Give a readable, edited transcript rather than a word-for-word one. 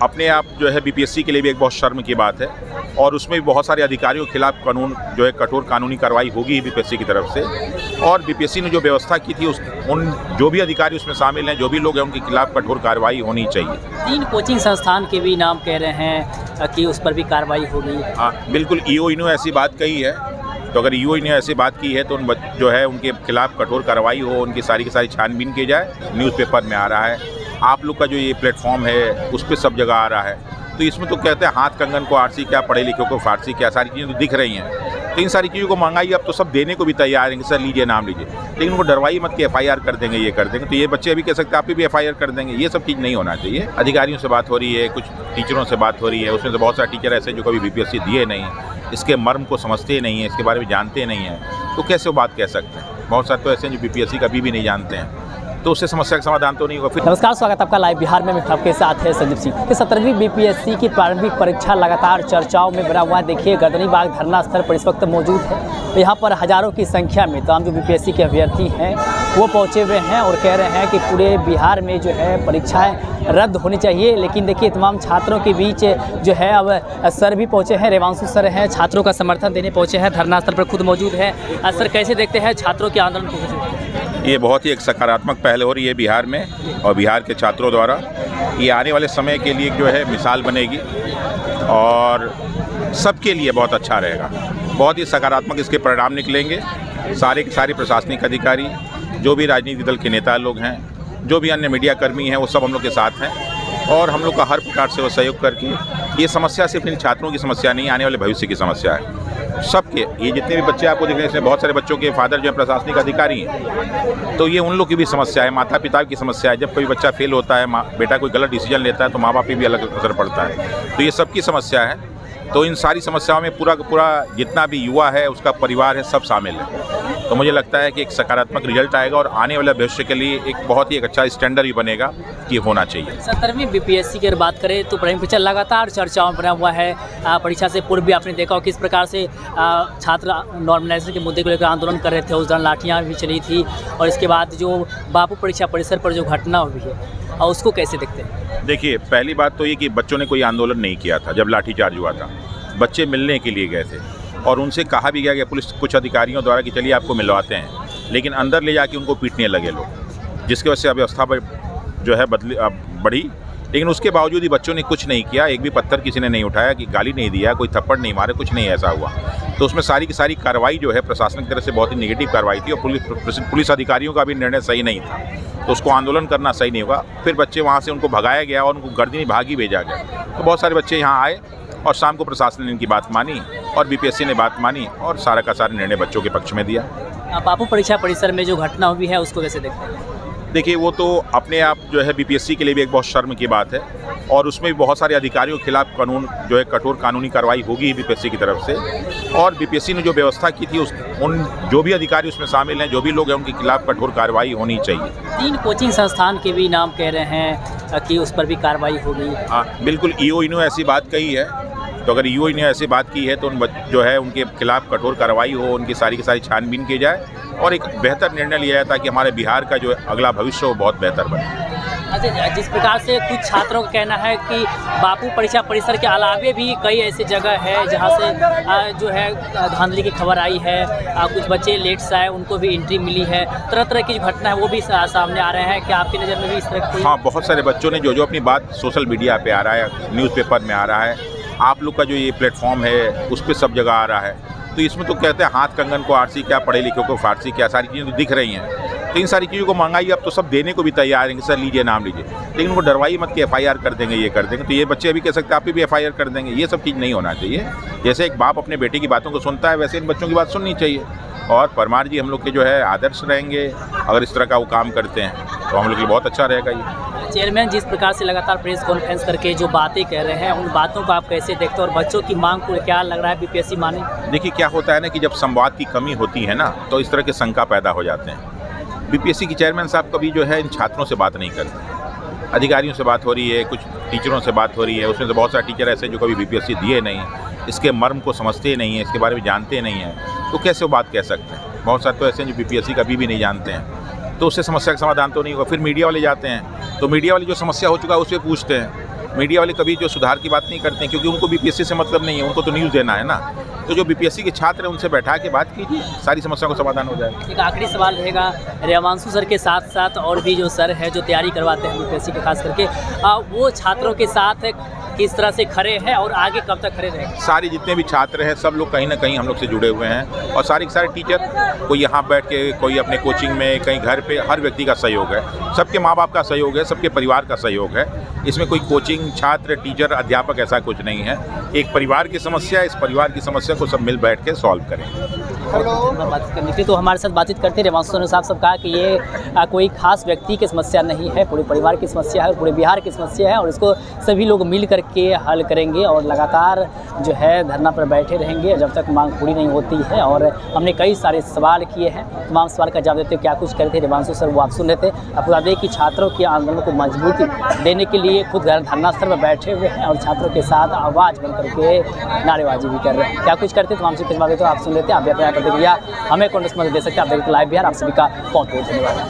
अपने आप जो है बीपीएससी के लिए भी एक बहुत शर्म की बात है और उसमें भी बहुत सारे अधिकारियों के खिलाफ कानून जो है कठोर कानूनी कार्रवाई होगी बीपीएससी की तरफ से। और बीपीएससी ने जो व्यवस्था की थी उन जो भी अधिकारी उसमें शामिल हैं, जो भी लोग हैं, उनके खिलाफ कठोर कार्रवाई होनी चाहिए। 3 कोचिंग संस्थान के भी नाम कह रहे हैं कि उस पर भी कार्रवाई होगी। हाँ बिल्कुल, ईओ ने ऐसी बात कही है, तो अगर ईओ ने ऐसी बात की है तो जो है उनके खिलाफ कठोर कार्रवाई हो, उनकी सारी की सारी छानबीन की जाए। न्यूज़पेपर में आ रहा है, आप लोग का जो ये प्लेटफॉर्म है उस पर सब जगह आ रहा है, तो इसमें तो कहते हैं हाथ कंगन को आरसी क्या, पढ़े लिखे को फारसी क्या, सारी चीज़ें तो दिख रही हैं। तो इन सारी चीज़ों को महंगाई अब तो सब देने को भी तैयार हैं कि सर लीजिए, नाम लीजिए, लेकिन उनको डरवाई मत कि एफआईआर कर देंगे, ये कर देंगे। तो ये बच्चे अभी कह सकते हैं आप भी एफआईआर कर देंगे, ये सब चीज़ नहीं होना चाहिए। अधिकारियों से बात हो रही है, कुछ टीचरों से बात हो रही है, उसमें से बहुत सारे टीचर ऐसे जो कभी बीपीएससी दिए नहीं, इसके मर्म को समझते नहीं हैं, इसके बारे में जानते नहीं हैं, तो कैसे वो बात कह सकते हैं। बहुत सारे तो ऐसे हैं जो बीपीएससी कभी भी नहीं जानते हैं, तो उससे समस्या का समाधान तो नहीं होगा। फिर नमस्कार, स्वागत आपका लाइव बिहार में। मैं आपके साथ है संदीप सिंह। कि 17वीं बीपीएससी की प्रारंभिक परीक्षा लगातार चर्चाओं में बना हुआ है। देखिए गर्दनीबाग धरना स्थल पर इस वक्त मौजूद है, तो यहाँ पर हज़ारों की संख्या में तमाम जो बीपीएससी के अभ्यर्थी हैं वो पहुँचे हुए हैं और कह रहे हैं कि पूरे बिहार में जो है परीक्षाएँ रद्द होनी चाहिए। लेकिन देखिए तमाम छात्रों के बीच जो है अब सर भी पहुँचे हैं, रेवांशु सर हैं, छात्रों का समर्थन देने पहुँचे हैं, धरना स्थल पर खुद मौजूद है। सर कैसे देखते हैं छात्रों के आंदोलन को? ये बहुत ही एक सकारात्मक पहल हो रही है बिहार में और बिहार के छात्रों द्वारा। ये आने वाले समय के लिए जो है मिसाल बनेगी और सबके लिए बहुत अच्छा रहेगा। बहुत ही सकारात्मक इसके परिणाम निकलेंगे। सारे के सारे प्रशासनिक अधिकारी, जो भी राजनीतिक दल के नेता लोग हैं, जो भी अन्य मीडिया कर्मी हैं, वो सब हम लोग के साथ हैं और हम लोग का हर प्रकार से वो सहयोग करके ये समस्या सिर्फ इन छात्रों की समस्या नहीं, आने वाले भविष्य की समस्या है सबके। ये जितने भी बच्चे आपको दिख रहे हैं, इसमें बहुत सारे बच्चों के फादर जो है प्रशासनिक अधिकारी हैं, तो ये उन लोग की भी समस्या है, माता पिता की समस्या है। जब कोई बच्चा फेल होता है, बेटा कोई गलत डिसीजन लेता है, तो माँ बाप पे भी अलग असर पड़ता है। तो ये सबकी समस्या है। तो इन सारी समस्याओं में पूरा का पूरा जितना भी युवा है, उसका परिवार है, सब शामिल है। तो मुझे लगता है कि एक सकारात्मक रिजल्ट आएगा और आने वाले भविष्य के लिए एक बहुत ही एक अच्छा स्टैंडर्ड भी बनेगा कि होना चाहिए। 17वीं बीपीएससी की अगर बात करें तो प्रारंभिक परीक्षा लगातार चर्चाओं में बना हुआ है। परीक्षा से पूर्व भी आपने देखा हो किस प्रकार से छात्र नॉर्मलाइजेशन के मुद्दे को लेकर आंदोलन कर रहे थे, उस दौरान लाठियाँ भी चली थी। और इसके बाद जो बापू परीक्षा परिसर पर जो घटना हुई है और उसको कैसे देखते हैं? देखिए, पहली बात तो ये कि बच्चों ने कोई आंदोलन नहीं किया था जब लाठीचार्ज हुआ था। बच्चे मिलने के लिए गए थे और उनसे कहा भी गया पुलिस कुछ अधिकारियों द्वारा कि चलिए आपको मिलवाते हैं, लेकिन अंदर ले जाके उनको पीटने लगे लोग, जिसकी वजह से अव्यवस्था जो है बढ़ी। लेकिन उसके बावजूद ही बच्चों ने कुछ नहीं किया, एक भी पत्थर किसी ने नहीं उठाया, कि गाली नहीं दिया, कोई थप्पड़ नहीं मारे, कुछ नहीं ऐसा हुआ। तो उसमें सारी की सारी कार्रवाई जो है प्रशासन की तरफ से बहुत ही नेगेटिव कार्रवाई थी और पुलिस अधिकारियों का भी निर्णय सही नहीं था, तो उसको आंदोलन करना सही नहीं हुआ। फिर बच्चे वहाँ से उनको भगाया गया और उनको गर्दनी भागी भेजा गया। तो बहुत सारे बच्चे यहाँ आए और शाम को प्रशासन ने इनकी बात मानी और बीपीएससी ने बात मानी और सारा का सारा निर्णय बच्चों के पक्ष में दिया। बापू परीक्षा परिसर में जो घटना हुई है उसको कैसे देखते हैं? देखिए, वो तो अपने आप जो है बीपीएससी के लिए भी एक बहुत शर्म की बात है और उसमें भी बहुत सारे अधिकारियों के खिलाफ कानून जो है कठोर कानूनी कार्रवाई होगी बीपीएससी की तरफ से। और बीपीएससी ने जो व्यवस्था की थी उन जो भी अधिकारी उसमें शामिल हैं, जो भी लोग हैं, उनके खिलाफ कठोर कार्रवाई होनी चाहिए। 3 कोचिंग संस्थान के भी नाम कह रहे हैं कि उस पर भी कार्रवाई होगी। हाँ बिल्कुल, ईओ ने ऐसी बात कही है, तो अगर ईओ ने ऐसी बात की है तो जो है उनके खिलाफ कठोर कार्रवाई हो, उनकी सारी की सारी छानबीन की जाए और एक बेहतर निर्णय लिया जाए ताकि हमारे बिहार का जो अगला भविष्य हो बहुत बेहतर बने। अच्छा, जिस प्रकार से कुछ छात्रों का कहना है कि बापू परीक्षा परिसर के अलावे भी कई ऐसी जगह है जहां से जो है धांधली की खबर आई है, कुछ बच्चे लेट से आए, उनको भी एंट्री मिली है, तरह तरह की जो घटना है वो भी सामने आ रहे हैं। क्या आपकी नज़र में भी इस तरह की? हाँ, बहुत सारे बच्चों ने जो अपनी बात सोशल मीडिया पे आ रहा है, न्यूज़पेपर में आ रहा है, आप लोग का जो ये प्लेटफॉर्म है उस पर सब जगह आ रहा है। तो इसमें तो कहते हैं हाथ कंगन को आरसी क्या, पढ़े लिखे को फारसी क्या, सारी चीज़ें तो दिख रही हैं। तो इन सारी चीज़ों को महंगाई अब तो सब देने को भी तैयार हैं कि सर लीजिए, नाम लीजिए, लेकिन उनको डरवाई मत कि एफआईआर कर देंगे, ये कर देंगे। तो ये बच्चे अभी कह सकते हैं आप भी एफआईआर कर देंगे, ये सब चीज़ नहीं होना चाहिए। जैसे एक बाप अपने बेटे की बातों को सुनता है, वैसे इन बच्चों की बात सुननी चाहिए। और परमार जी हम लोग के जो है आदर्श रहेंगे, अगर इस तरह का वो काम करते हैं तो हम लोग के लिए बहुत अच्छा रहेगा। ये चेयरमैन जिस प्रकार से लगातार प्रेस कॉन्फ्रेंस करके जो बातें कह रहे हैं, उन बातों को आप कैसे देखते हो और बच्चों की मांग को क्या लग रहा है बीपीएससी माने? देखिए, क्या होता है ना कि जब संवाद की कमी होती है ना, तो इस तरह के शंका पैदा हो जाते हैं। बीपीएससी की चेयरमैन साहब कभी जो है इन छात्रों से बात नहीं करते, अधिकारियों से बात हो रही है, कुछ टीचरों से बात हो रही है, उसमें से बहुत सारे टीचर ऐसे जो कभी बीपीएससी दिए नहीं, इसके मर्म को समझते नहीं हैं, इसके बारे में जानते नहीं हैं, तो कैसे वो बात कह सकते हैं। बहुत सारे तो ऐसे हैं जो बीपीएससी कभी भी नहीं जानते हैं, तो उससे समस्या का समाधान तो नहीं होगा। फिर मीडिया वाले जाते हैं, तो मीडिया वाले जो समस्या हो चुका है उस पर पूछते हैं, मीडिया वाले कभी जो सुधार की बात नहीं करते हैं, क्योंकि उनको बीपीएससी से मतलब नहीं है, उनको तो न्यूज़ देना है ना। तो जो बीपीएससी के छात्र हैं उनसे बैठा के बात कीजिए, सारी समस्याओं का समाधान हो जाएगा। एक आखिरी सवाल रहेगा, रेवांशु सर के साथ साथ और भी जो सर है जो तैयारी करवाते हैं बीपीएससी के खास करके, वो छात्रों के साथ किस तरह से खड़े हैं और आगे कब तक खड़े रहेंगे? सारे जितने भी छात्र हैं सब लोग कहीं ना कहीं हम लोग से जुड़े हुए हैं, और सारे के सारे टीचर, कोई यहाँ बैठ के, कोई अपने कोचिंग में, कहीं घर पे, हर व्यक्ति का सहयोग है, सबके माँ बाप का सहयोग है, सबके परिवार का सहयोग है। इसमें कोई कोचिंग, छात्र, टीचर, अध्यापक ऐसा कुछ नहीं है। एक परिवार की समस्या, इस परिवार की समस्या को सब मिल बैठ के सॉल्व करें। बात करने के तो हमारे साथ बातचीत करते रेवांशु सर साहब सब कहा कि ये कोई खास व्यक्ति की समस्या नहीं है, पूरे परिवार की समस्या है, पूरे बिहार की समस्या है, और इसको सभी लोग मिल करके हल करेंगे और लगातार जो है धरना पर बैठे रहेंगे जब तक मांग पूरी नहीं होती है। और हमने कई सारे सवाल किए हैं, तमाम सवाल का जवाब देते हुए क्या कुछ करे थे रेवांशु सर वो आप सुन लेते। अब बता दें कि छात्रों के आंदोलन को मजबूती देने के लिए खुद धरना स्थल पर बैठे हुए हैं और छात्रों के साथ आवाज़ बन करके नारेबाजी भी कर रहे हैं। क्या कुछ करते तमाम चीज़ जवाब देते हो आप सुन लेते हैं। आप भी अपना प्रतिक्रिया हमें कॉन्टेस्ट में दे सकते हैं। आप देखते लाइव बिहार, आप सभी का बहुत बहुत धन्यवाद।